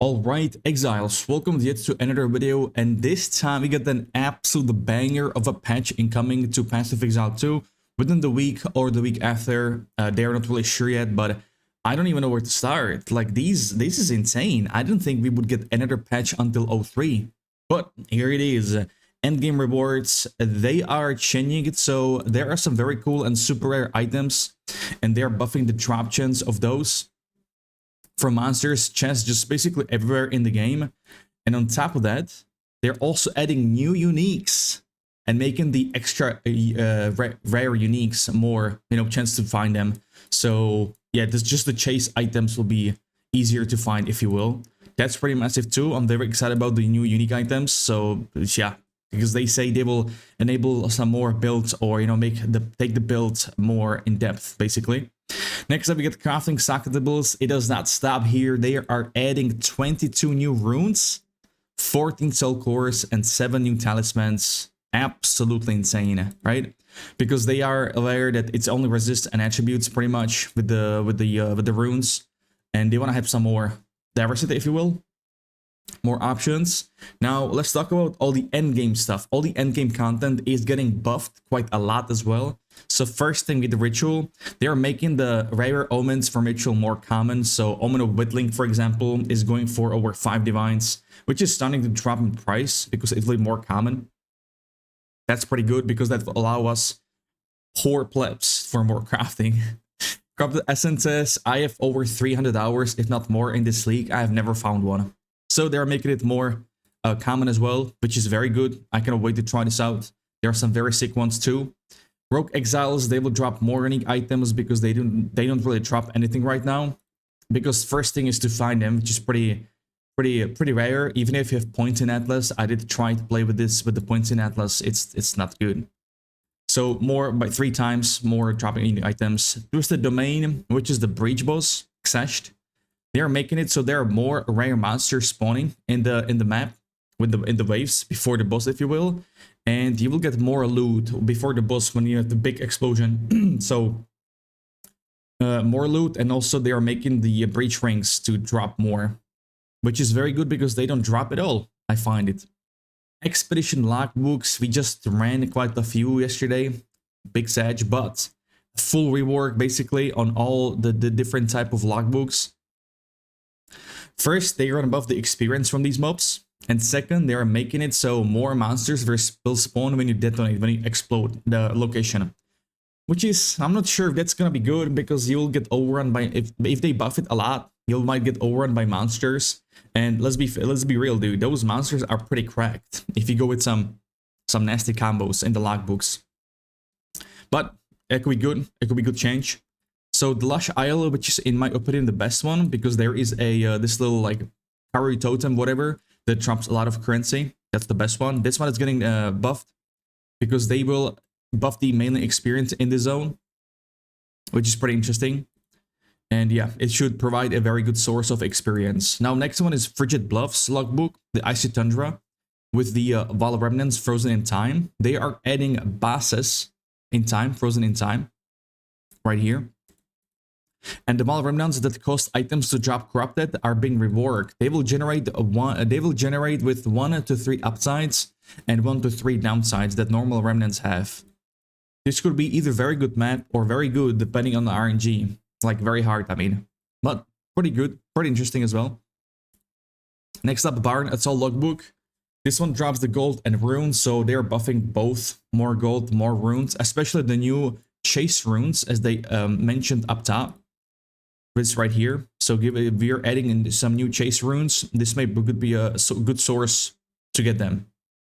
Alright, Exiles, welcome yet to another video, and this time we get an absolute banger of a patch incoming to Path of Exile 2 within the week or the week after. They're not really sure yet, but I don't even know where to start. Like, this is insane. I didn't think we would get another patch until 03, but here it is. Endgame Rewards, they are changing it, so there are some very cool and super rare items, and they're buffing the drop chance of those from monsters, chests, just basically everywhere in the game. And on top of that, they're also adding new uniques and making the extra rare uniques more, chance to find them. So yeah, this just the chase items will be easier to find, if you will. That's pretty massive too. I'm very excited about the new unique items. So yeah, because they say they will enable some more builds, or take the build more in depth, basically. Next up, we get crafting Socketables. It does not stop here. They are adding 22 new runes, 14 soul cores, and 7 new talismans. Absolutely insane, right? Because they are aware that it's only resist and attributes pretty much with the runes, and they want to have some more diversity, if you will. More options. Now let's talk about all the endgame stuff. All the endgame content is getting buffed quite a lot as well. So first thing with the ritual, they are making the rare omens from ritual more common. So Omen of Whittling, for example, is going for over 5 divines, which is starting to drop in price because it's more common. That's pretty good because that will allow us poor plebs for more crafting. Corrupted essences, I have over 300 hours, if not more, in this league. I have never found one. So they're making it more common as well, which is very good. I cannot wait to try this out. There are some very sick ones too. Rogue Exiles, they will drop more unique items because they don't really drop anything right now. Because first thing is to find them, which is pretty rare. Even if you have points in Atlas, I did try to play with this with the points in Atlas. It's not good. So more by 3 times more dropping unique items. Twisted Domain, which is the breach boss, Xeshed. They are making it so there are more rare monsters spawning in the map in the waves before the boss, if you will, and you will get more loot before the boss when you have the big explosion. So more loot, and also they are making the breach rings to drop more, which is very good because they don't drop at all. I find it. Expedition logbooks, we just ran quite a few yesterday, big sag, but full rework basically on all the different type of logbooks. First, they run above the experience from these mobs, and second, they are making it so more monsters will spawn when you detonate, when you explode the location. Which is, I'm not sure if that's gonna be good, because you'll get overrun by, if they buff it a lot, you might get overrun by monsters. And let's be real, dude, those monsters are pretty cracked if you go with some nasty combos in the logbooks. But it could be good, it could be good change. So the Lush Isle, which is in my opinion the best one, because there is a this little like Karu totem, whatever, that drops a lot of currency. That's the best one. This one is getting buffed because they will buff the melee experience in the zone, which is pretty interesting. And yeah, it should provide a very good source of experience. Now, next one is Frigid Bluffs logbook, the Icy Tundra, with the Val Remnants frozen in time. They are adding bosses in time, frozen in time, right here. And the Val Remnants that cost items to drop corrupted are being reworked. They will generate with 1 to 3 upsides and 1 to 3 downsides that normal remnants have. This could be either very good map or very good depending on the RNG. Like very hard, I mean, but pretty good, pretty interesting as well. Next up, Baron Exile logbook. This one drops the gold and runes, so they're buffing both, more gold, more runes, especially the new chase runes, as they mentioned up top. This right here. So we're adding in some new chase runes. This could be a good source to get them.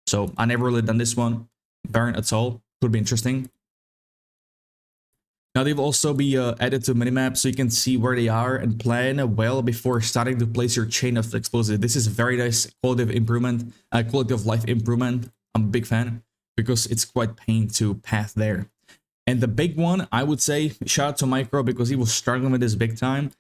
So I never really done this one. Baron Exile could be interesting. Now they've also be added to minimap, so you can see where they are and plan well before starting to place your chain of explosives. This is a very nice quality of improvement, quality of life improvement. I'm a big fan because it's quite pain to path there. And the big one, I would say, shout out to Micro because he was struggling with this big time.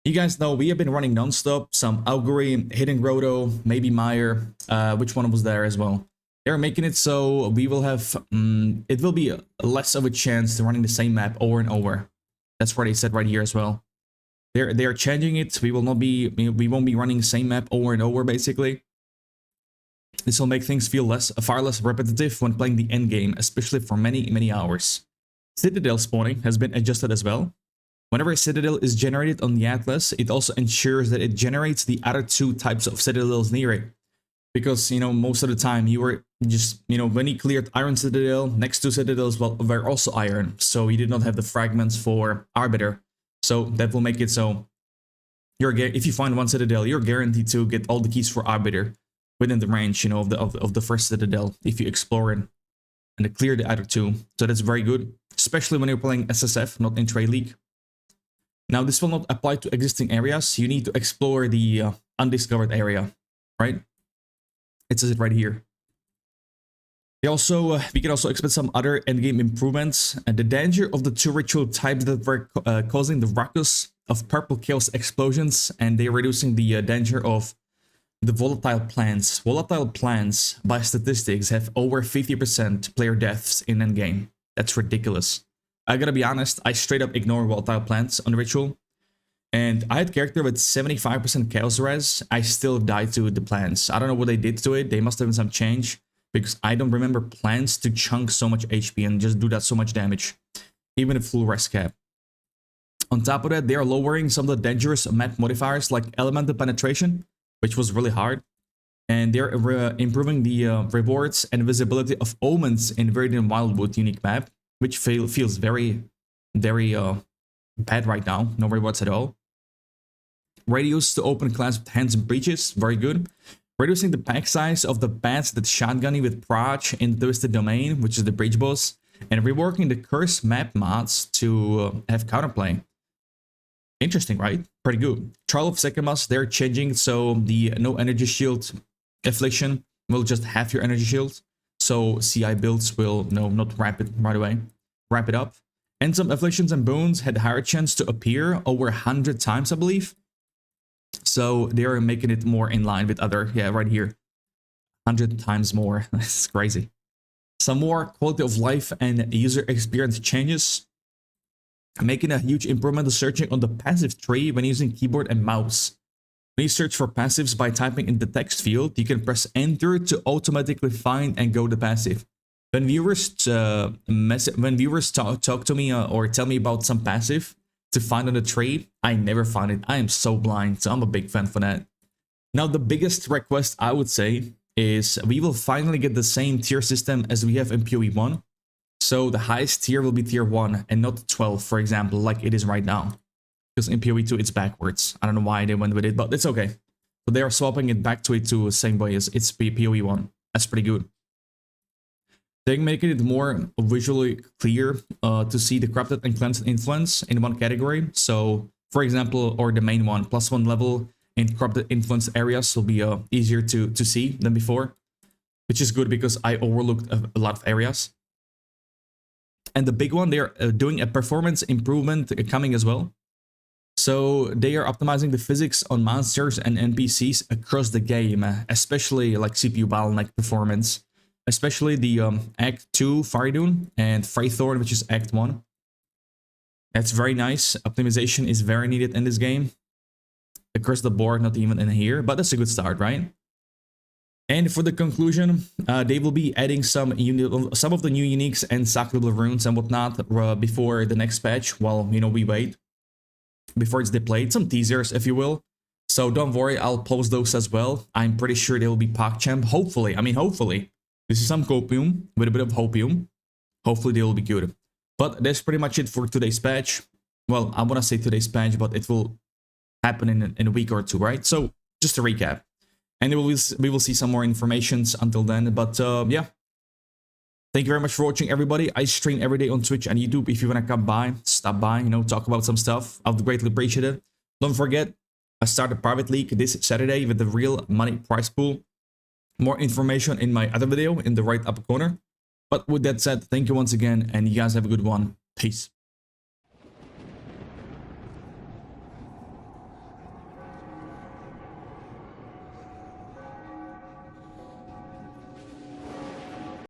You guys know we have been running non-stop, some Augury, Hidden Grotto, maybe Meyer, which one was there as well. They're making it so we will have, it will be less of a chance to running the same map over and over. That's what they said right here as well. They are changing it. We won't be running the same map over and over basically. This will make things feel far less repetitive when playing the end game, especially for many hours. Citadel spawning has been adjusted as well. Whenever a citadel is generated on the atlas, it also ensures that it generates the other two types of citadels near it. Because, most of the time you were just, when you cleared iron citadel, next two citadels were also iron. So you did not have the fragments for arbiter. So that will make it so if you find one citadel, you're guaranteed to get all the keys for arbiter within the range, of the first citadel if you explore it and clear the other two. So that's very good, especially when you're playing SSF, not Intra League. Now, this will not apply to existing areas. You need to explore the undiscovered area, right? It says it right here. We can also expect some other endgame improvements. And the danger of the two ritual types that were causing the ruckus of purple chaos explosions, and they're reducing the danger of the volatile plants. Volatile plants, by statistics, have over 50% player deaths in endgame. That's ridiculous. I gotta be honest, I straight up ignore volatile plants on ritual. And I had character with 75% chaos res. I still died to the plants. I don't know what they did to it. They must have been some change, because I don't remember plants to chunk so much HP and just do that so much damage, even at full res cap. On top of that, they are lowering some of the dangerous map modifiers like elemental penetration, which was really hard. And they're improving the rewards and visibility of omens in Viridian Wildwood unique map, which feels very bad right now. No rewards at all. Radius to open class with hands and breaches, very good. Reducing the pack size of the bats that shotgun you with Proj in the Twisted Domain, which is the breach boss. And reworking the curse map mods to have counterplay. Interesting, right? Pretty good. Trial of Sekhemas, they're changing, so the no energy shield affliction will just half your energy shield. So CI builds will not wrap it right away. Wrap it up. And some afflictions and boons had higher chance to appear over 100 times, I believe. So they're making it more in line with other, right here. 100 times more. That's crazy. Some more quality of life and user experience changes. Making a huge improvement to searching on the passive tree when using keyboard and mouse. When you search for passives by typing in the text field, you can press enter to automatically find and go to passive. When viewers talk to me or tell me about some passive to find on the tree, I never find it. I am so blind, so I'm a big fan for that. Now, the biggest request I would say is we will finally get the same tier system as we have in PoE 1. So the highest tier will be tier 1 and not 12, for example, like it is right now. Because in PoE 2 it's backwards. I don't know why they went with it, but it's okay. So they are swapping it back to it to the same way as it's PoE 1. That's pretty good. They're making it more visually clear to see the corrupted and cleansed influence in one category. So, for example, or the main one, +1 level in corrupted influence areas will be easier to see than before. Which is good because I overlooked a lot of areas. And the big one, they're doing a performance improvement coming as well. So they are optimizing the physics on monsters and NPCs across the game, especially like CPU bottleneck performance. Especially the Act 2 Faridun and Freythorn, which is Act 1. That's very nice. Optimization is very needed in this game. Across the board, not even in here, but that's a good start, right? And for the conclusion, they will be adding some of the new uniques and Socketables runes and whatnot before the next patch, while, we wait. Before it's deployed, some teasers, if you will. So don't worry, I'll post those as well. I'm pretty sure they will be PogChamp. Hopefully, hopefully. This is some copium with a bit of hopium. Hopefully they will be good. But that's pretty much it for today's patch. Well, I want to say today's patch, but it will happen in a week or two, right? So just to recap. And we will see some more informations until then. But yeah. Thank you very much for watching, everybody. I stream every day on Twitch and YouTube. If you want to come by, stop by, talk about some stuff. I would greatly appreciate it. Don't forget, I start a private league this Saturday with the real money prize pool. More information in my other video in the right upper corner. But with that said, thank you once again, and you guys have a good one. Peace.